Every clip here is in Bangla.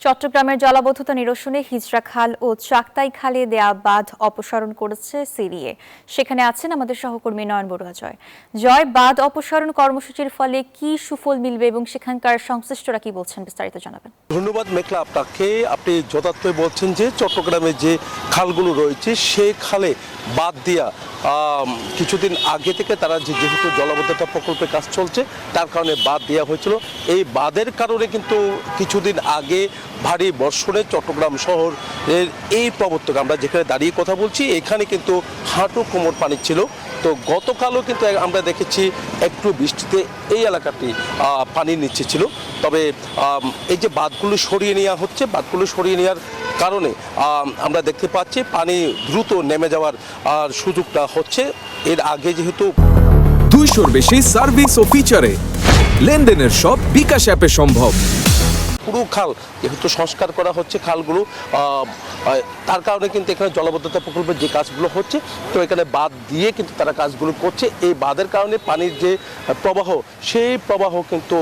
চট্টগ্রামের জলাবদ্ধতা নিরসনে হিজড়া খাল ও চাকতাই খালে দেয়া বাঁধ অপসারণ করেছে সিডিএ। সেখানে আছেন আমাদের সহকর্মী নয়ন বড়ুয়া। জয়, বাঁধ অপসারণ কর্মসূচির ফলে কি সুফল মিলবে এবং সেখানকার সংশ্লিষ্টরা কি বলছেন, বিস্তারিত জানাবেন। ধন্যবাদ মেঘলা আপনাকে। আপনি যথার্থই বলছেন যে চট্টগ্রামে যে খালগুলো রয়েছে সেই খালে বাঁধ দিয়া কিছুদিন আগে থেকে তারা যেহেতু জলাবদ্ধতা প্রকল্পে কাজ চলছে তার কারণে বাঁধ দেওয়া হয়েছিল। এই বাঁধের কারণে কিন্তু কিছুদিন আগে ভারী বর্ষণে চট্টগ্রাম শহরের এই প্রবর্তক আমরা যেখানে দাঁড়িয়ে কথা বলছি এখানে কিন্তু হাঁটু কোমর পানি ছিল। তো গতকালও কিন্তু আমরা দেখেছি একটু বৃষ্টিতে এই এলাকাটি পানির নিচে ছিল। তবে এই যে বাঁধগুলো সরিয়ে নেওয়া হচ্ছে, বাঁধগুলো সরিয়ে নেওয়ার কারণে আমরা দেখতে পাচ্ছি পানি দ্রুত নেমে যাওয়ার সুযোগটা হচ্ছে। এর আগে যেহেতু 200-র বেশি সার্ভিস ও ফিচারে লেনদেনের সব বিকাশ অ্যাপে সম্ভব। পুরো খাল যেহেতু সংস্কার করা হচ্ছে খালগুলো, তার কারণে কিন্তু এখানে জলাবদ্ধতা প্রকল্পের যে কাজগুলো হচ্ছে তো এখানে বাঁধ দিয়ে কিন্তু তারা কাজগুলো করছে। এই বাঁধের কারণে পানির যে প্রবাহ সেই প্রবাহ কিন্তু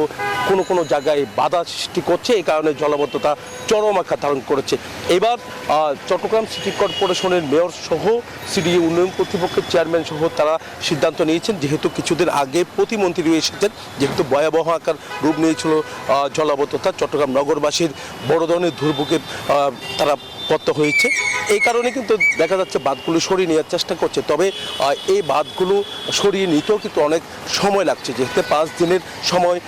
কোনো কোনো জায়গায় বাধা সৃষ্টি করছে। এই কারণে জলাবদ্ধতা চরম আকার ধারণ করেছে। এবার চট্টগ্রাম সিটি কর্পোরেশনের মেয়র সহ সিডিএ উন্নয়ন কর্তৃপক্ষের চেয়ারম্যান সহ তারা সিদ্ধান্ত নিয়েছেন, যেহেতু কিছুদিন আগে প্রতিমন্ত্রী এসেছেন, যেহেতু ভয়াবহ আকার রূপ নিয়েছিল জলাবদ্ধতা, চট্টগ্রাম নগরবাসীর বড় ধরনের দুর্ভোগের তারা পড়তে হয়েছে। এই কারণে কিন্তু দেখা যাচ্ছে বাঁধগুলো সরিয়ে নেওয়ার চেষ্টা করছে। তবে এই বাঁধগুলো সরিয়ে নিতেও কিন্তু অনেক সময় লাগছে, যেহেতু 5 দিনের সময়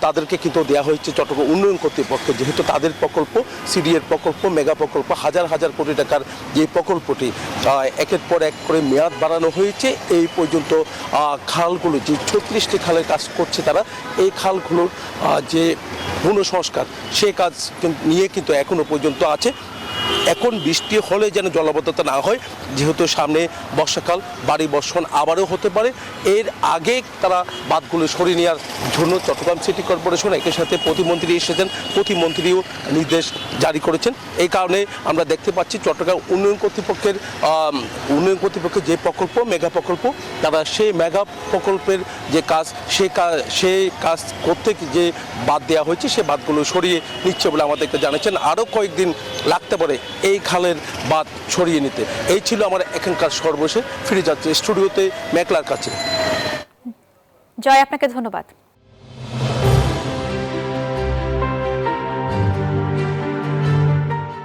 তাদেরকে কিন্তু দেওয়া হয়েছে চট্টগ্রাম উন্নয়ন কর্তৃপক্ষ, যেহেতু তাদের প্রকল্প সিডিএর প্রকল্প মেগা প্রকল্প হাজার হাজার কোটি টাকার যে প্রকল্পটি একের পর এক করে মেয়াদ বাড়ানো হয়েছে। এই পর্যন্ত খালগুলো যে 36টি খালের কাজ করছে তারা, এই খালগুলোর যে পুনঃসংস্কার সে কাজ নিয়ে কিন্তু এখনো পর্যন্ত আছে। এখন বৃষ্টি হলে যেন জলাবদ্ধতা না হয়, যেহেতু সামনে বর্ষাকাল, ভারী বর্ষণ আবারও হতে পারে। এর আগে তারা বাঁধগুলো সরিয়ে নেওয়ার জন্য চট্টগ্রাম সিটি কর্পোরেশন একই সাথে প্রতিমন্ত্রী এসেছেন, প্রতিমন্ত্রীও নির্দেশ জারি করেছেন। এই কারণে আমরা দেখতে পাচ্ছি চট্টগ্রাম উন্নয়ন কর্তৃপক্ষের যে প্রকল্প মেগা প্রকল্প, তারা সেই মেগা প্রকল্পের যে কাজ সেই কাজ করতে যে বাঁধ দেওয়া হয়েছে সে বাঁধগুলো সরিয়ে নিচ্ছে বলে আমাদেরকে জানিয়েছেন। আরও কয়েকদিন লাগতে পারে এই খালের বাঁধ সরিয়ে নিতে। এই ছিল আমার এখানকার সর্বশেষ। ফিরে যাচ্ছে স্টুডিওতে মেঘলার কাছে। জয়, আপনাকে ধন্যবাদ।